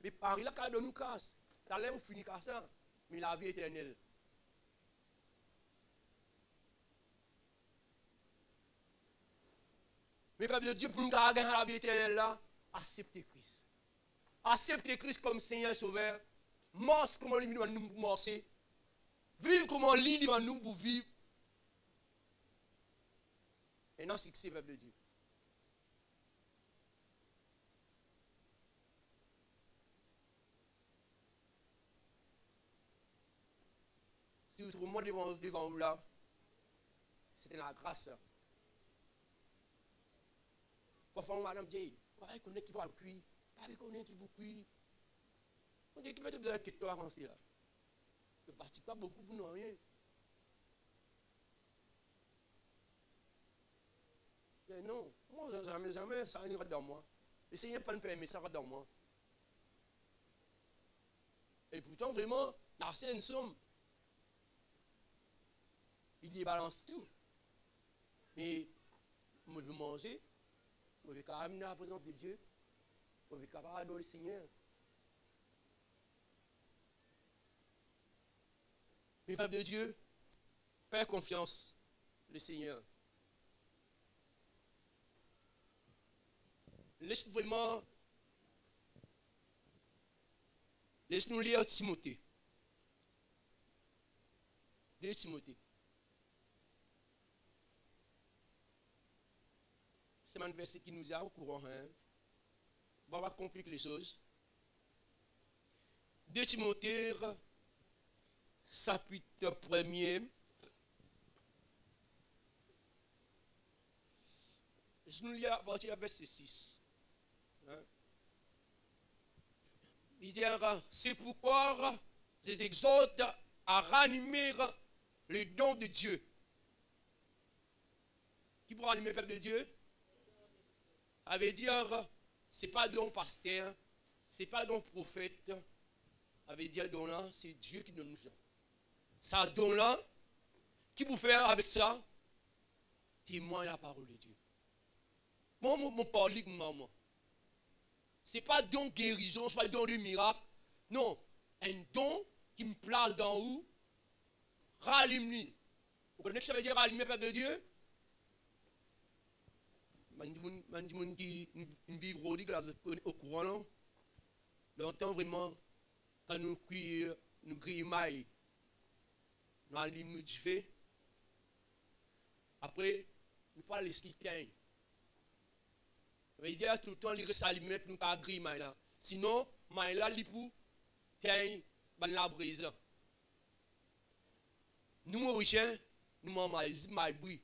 Mais Paris là qu'à donner nous casse, ça l'air ou finit comme ça, mais la vie éternelle. Mais Père de Dieu, pour nous gagner la vie éternelle là, acceptez Christ. accepter Christ comme Seigneur Sauveur, marche comment lui va nous marcher, vivre comment lui va nous pour vivre, et non succès peuple de Dieu. Si vous trouvez moi devant vous là, c'était la grâce. Parfois, madame dit, on connaît qui va le cuire, on connaît qui va cuire. On dit qu'il va te donner quelque chose avancé là. Ne pratique pas beaucoup pour nous rien. Mais non, moi, jamais, ça ira dans moi. Le Seigneur pas me permettre, ça ira dans moi. Et pourtant, vraiment, la scène somme. Il y balance tout. Mais, je veux manger, je veux quand même la présence de Dieu, je veux quand même adorer le Seigneur. Mais peuple de Dieu, fais confiance le Seigneur. Laisse-nous lire Timothée. 2 Timothée. C'est un verset qui nous a au courant. Hein? On va compliquer les choses. 2 Timothée, chapitre 1er. Je nous lis à partir du verset 6. Hein? Il dit, c'est pourquoi je t'exhorte à ranimer les dons de Dieu. Qui pourra ranimer le peuple de Dieu? Ça veut dire, ce n'est pas don pasteur, ce n'est pas don prophète. Ça veut dire, don là, c'est Dieu qui donne nous ça. Ça don là, qui vous faire avec ça? Témoigne la parole de Dieu. Moi, mon parole, maman. Ce n'est pas don guérison, ce n'est pas don de miracle. Non, un don qui me place dans où? Rallume-lui. Vous connaissez ce que ça veut dire rallumer, Père de Dieu? Je qui vivent au courant, non? Longtemps, vraiment, quand nous crions maille, nous allumons du feu. Après, nous parlons de ce qui tient. Ça veut dire tout le temps, il reste allumé pour nous pas griller maille là. Sinon, maille là, il pour tient dans la brise. Nous, Mauriciens, nous m'en maille bruit.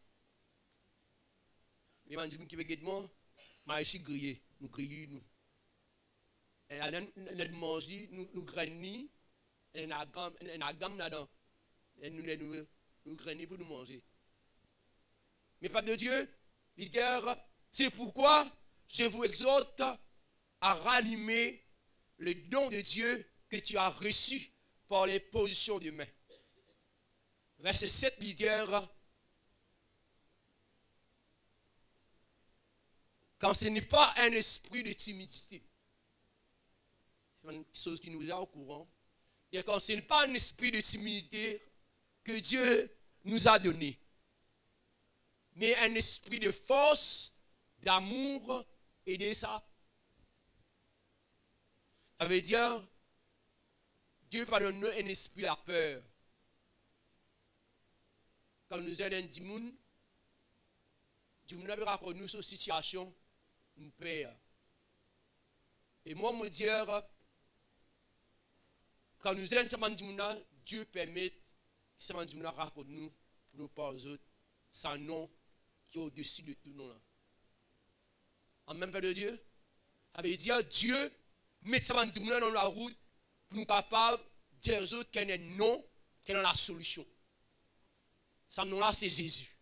Les gens qui veulent moi, maille ici grillé, nous grillons nous. Et nous mangeons, nous grainons, et nous gamme là-dedans. Et nous grainons pour nous manger. Mais pas de Dieu, il dit, c'est pourquoi je vous exhorte à ranimer le don de Dieu que tu as reçu par les positions de main. Verset 7, il dit, quand ce n'est pas un esprit de timidité, c'est une chose qui nous a au courant, et quand ce n'est pas un esprit de timidité que Dieu nous a donné, mais un esprit de force, d'amour et de ça. Ça veut dire, Dieu pardonne nous un esprit de la peur. Quand nous aidons un dimoun, Dieu raconte nous cette situation, nous peur. Et moi, me dire, quand nous aidons ce dimoun, Dieu permet que ce dimoun raconte nous, pour nous pas aux autres, sans nom qui est au-dessus de tout nom là. En même temps de Dieu, ça veut dire Dieu met ce dimoun dans la route pour nous capables de dire aux autres qu'il y a un nom, qu'il y a la solution. Ce nom-là, c'est Jésus.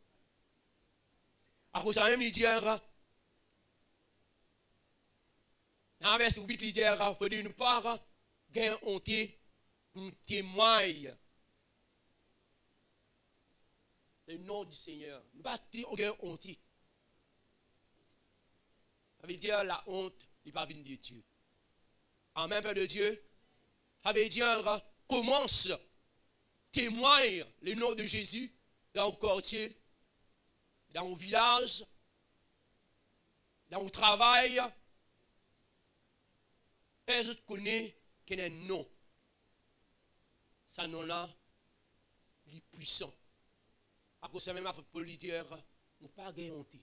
À cause de ça, même, il dit, dans verset 8, il dit, il faut dire, nous pas gagner honte, nous témoignons le nom du Seigneur. Nous pas gagner honte. Ça veut dire, la honte n'est pas venue de Dieu. En même temps de Dieu, ça veut dire, commence, témoigne le nom de Jésus dans le quartier, dans le village, dans le travail, Les autres connaissent qu'il y a un nom. Ça nom-là, il est puissant. À cause de même après Paul dire, nous pas gagné honte.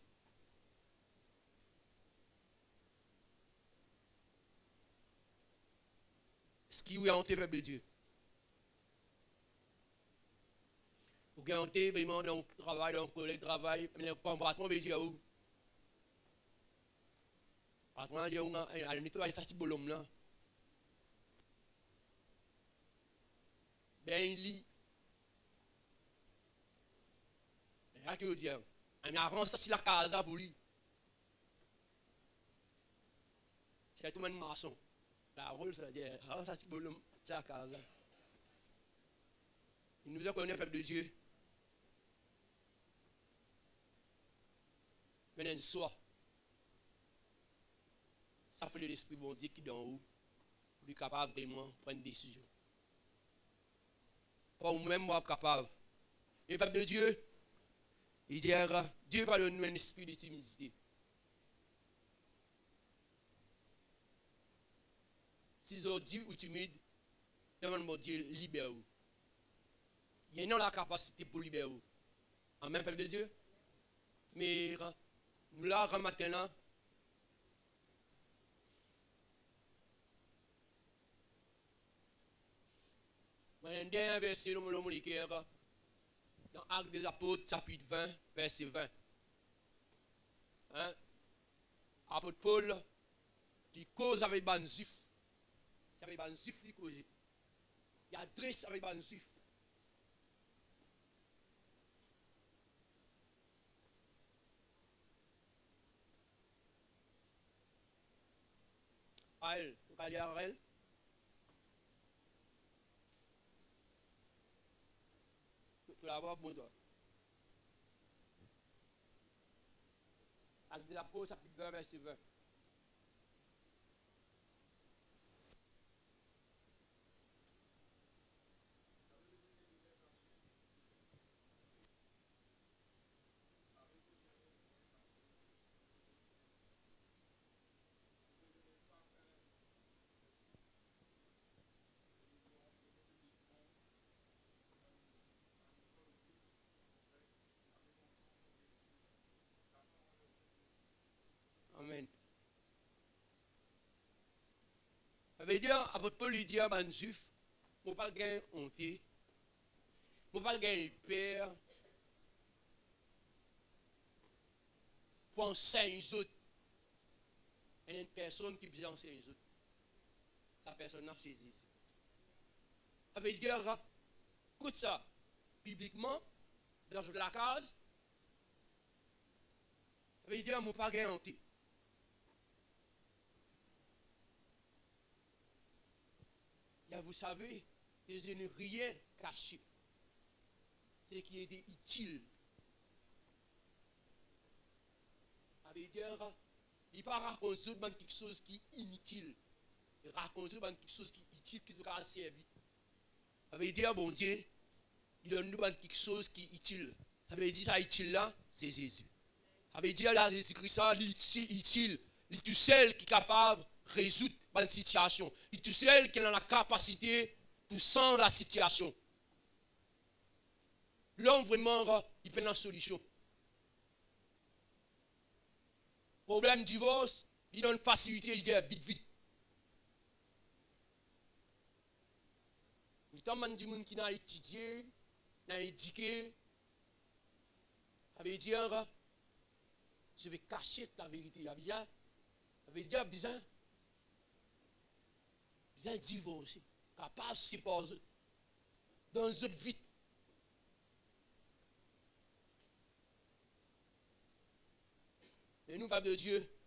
Ce qui est honte, peuple de Dieu. Vous gagnez vraiment dans le travail, dans le collègue de travail, mais quand vous avez dit où? Après, on a dit, on a nettoyé ça, c'est bon l'homme là. Ben, il lit. Mais là, que vous dites, on a avancé sur la casa pour lui. C'est tout le monde maçon. La rôle, ça veut dire, ah, ça c'est bon l'homme, c'est la casa. Il nous a connu, peuple de Dieu. Mais un soir, ça fait l'esprit bon Dieu qui est en haut, pour lui capable vraiment de prendre une décision. Pas même moi capable. Et le peuple de Dieu, il dit, Dieu va donner un esprit de timidité. Si vous dites ou timide, demande Dieu libère vous. Il y a la capacité pour libérer vous. Amen, peuple de Dieu. Mais nous là, maintenant, un dernier verset dans Actes des Apôtres, chapitre 20, verset 20. Hein? Apôtre Paul, il cause avec ban juif. C'est avec ban juif qu'il cause. Il adresse avec ban juif. À elle, vous allez à elle. Tu la vois pour toi. Acte des Apôtres, chapitre 20, verset 20. Amen. Ça veut dire, apôtre Paul lui dit à ban juif, je ne pas gagner honte, je ne pas gagner peur, pour enseigner les autres. Il y a une personne qui peut enseigner les autres. Sa personne a saisi. Ça veut dire, écoute ça, publiquement, dans la case, ça veut dire, je ne pas gagner honte. Et vous savez, je n'ai rien caché. C'est qui est utile. Ça veut dire, il ne pas raconter quelque chose qui est inutile. Il raconte quelque chose qui est utile, qui doit servir. Ça veut dire, bon Dieu, il donne nous quelque chose qui est utile. Ça veut dire, ça utile là, c'est Jésus. Ça veut dire, là, Jésus-Christ, il est utile. Il est tout seul qui est capable de résoudre une situation. Il est tout seul qui a la capacité de changer la situation. L'homme vraiment, il peut une solution. Problème de divorce, il donne facilité, il dit vite, vite. Il y a des gens qui n'ont étudié, n'ont éduqué. Ça veut dire, je vais cacher la vérité. Ça veut dire, bien divorcer, capable de se séparer dans une autre vie. Et nous, peuple de Dieu,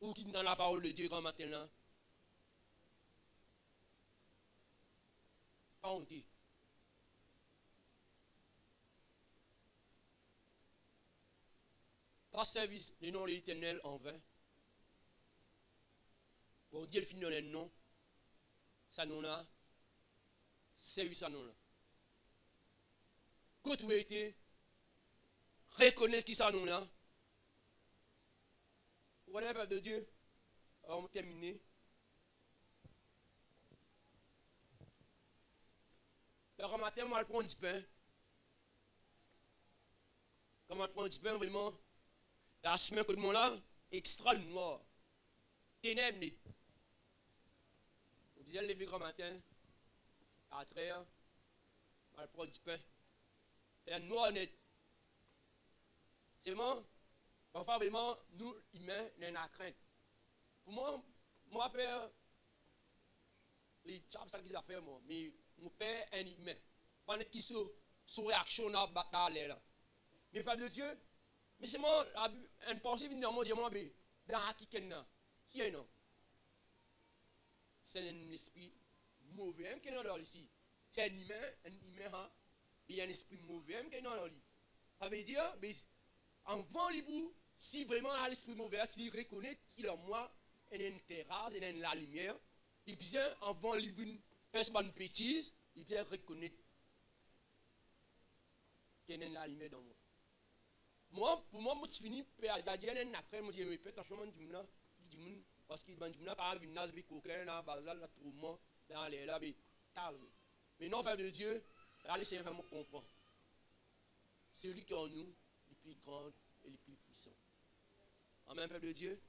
ou qui dans la parole de Dieu grand matin là, pas honte. Pas service le nom de l'Éternel en vain. Bon Dieu finit dans le nom, ça nous a, service à nous là. Côte où était, reconnaître qui ça nous là. Vous voyez, peuple de Dieu, on va terminer. Le matin, moi, je prends du pain. Quand je prends du pain, vraiment, la semaine que mon là, extra noir. Ténèbres. On disait lever grand matin, à 13h, je prends du pain. C'est noir net. C'est vraiment, parfois vraiment, nous, humains, nous avons la crainte. Pour moi, père, les tchaps, ça qu'ils ont fait, moi, mais mon père est un humain. Pendant qu'il sous réaction dans la bataille là. Mais pas de Dieu. Mais c'est moi, une pensée vient dans mon Dieu, moi, mais dans qui est non? C'est un esprit mauvais, qui est dans l'or ici. C'est un humain, hein, il y a un esprit mauvais qui est dans l'or. Ça veut dire, mais avant les bouts, si vraiment l'esprit mauvais, s'il reconnaît qu'il est en moi, il y a une terrasse, il y a la lumière, il vient avant les bouts, faire une bêtise, il vient reconnaître qu'il y a la lumière dans moi. Pour moi, je finis par regarder un après, je dis, mais peut-être que je suis parce qu'il m'a dit, par exemple, une vie coquin, là, là, trouvement, dans les là, mais calme. Mais non, Père de Dieu, là, laissez vraiment comprendre. Celui qui est en nous, le plus grand et le plus puissant. Amen, Père de Dieu.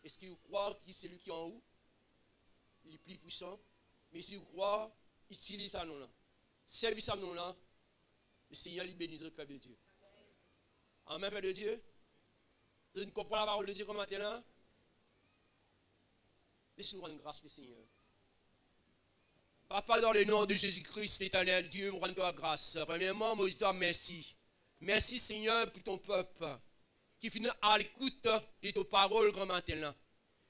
Est-ce que vous croyez que c'est celui qui est en vous, le plus puissant? Mais si vous croyez, utilise ça nom-là. Servis ça nom-là. Le Seigneur lui bénisse le Père de Dieu. Amen, Père de Dieu. Tu ne comprends la parole de Dieu comme maintenant? Laisse-nous rendre grâce, le Seigneur. Papa, dans le nom de Jésus-Christ, l'éternel Dieu, nous rendons grâce. Premièrement, nous disons merci. Merci, Seigneur, pour ton peuple qui finit à l'écoute de tes paroles comme maintenant.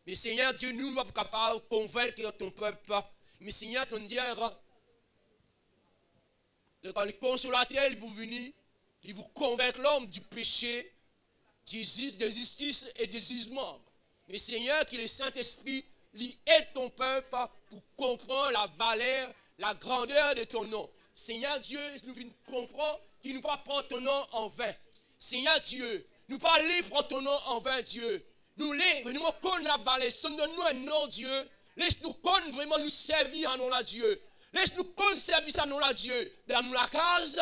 Mais Seigneur Dieu, nous ne sommes pas capables de convaincre ton peuple. Mais Seigneur, ton Dieu, quand le consolateur est venu, il vous convaincre l'homme du péché, de justice et du jugement. Mais Seigneur, que le Saint-Esprit lui aide ton peuple pour comprendre la valeur, la grandeur de ton nom. Seigneur Dieu, nous comprenons qu'il ne pas prendre ton nom en vain. Seigneur Dieu, nous pas aller prendre ton nom en vain, Dieu. Nous connaissons la valeur, donne-nous un nom, Dieu. Laisse-nous connaître vraiment nous servir en nom là, Dieu. Laisse-nous connaître servir en nom là, Dieu. Dans nous la case,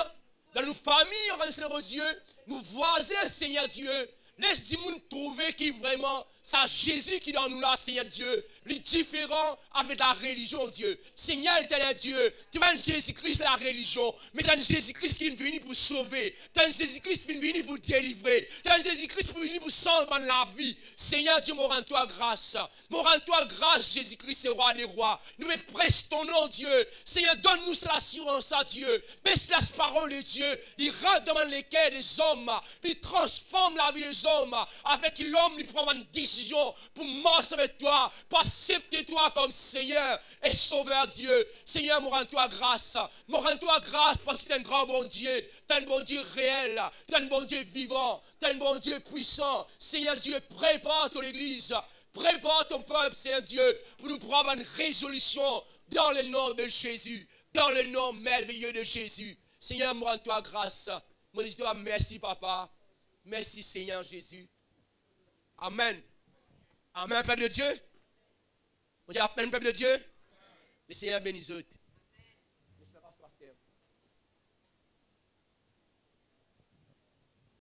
dans nos familles, Seigneur Dieu, nous voisins, Seigneur Dieu. Laisse-nous trouver qui vraiment, c'est Jésus qui est dans nous là, Seigneur Dieu. Les différents avec la religion, Dieu. Seigneur éternel Dieu, tu vois Jésus-Christ la religion, mais tu as Jésus-Christ qui est venu pour sauver. Tu as Jésus-Christ qui est venu pour délivrer. Tu as Jésus-Christ qui est venu pour sauver la vie. Seigneur Dieu, me rends-toi grâce. Me rends-toi grâce, Jésus-Christ, c'est roi des rois. Nous me prêchons ton nom, Dieu. Seigneur, donne-nous l'assurance à Dieu. Baisse la parole de Dieu. Il rentre dans les cœurs des hommes. Il transforme la vie des hommes. Avec l'homme, il prend une décision pour marcher avec toi, pour accepter toi comme Seigneur et Sauveur Dieu. Seigneur, me rends-toi grâce. Me rends-toi grâce parce que tu es un grand bon Dieu. Tu es un bon Dieu réel. Tu es un bon Dieu vivant. Tu es un bon Dieu puissant. Seigneur Dieu, prépare ton église. Prépare ton peuple, Seigneur Dieu, pour nous prendre une résolution dans le nom de Jésus. Dans le nom merveilleux de Jésus. Seigneur, me rends-toi grâce. Me dis-toi merci, Papa. Merci, Seigneur Jésus. Amen. Amen, Père de Dieu. On dit Amen, Peuple de Dieu. Le Seigneur bénisse.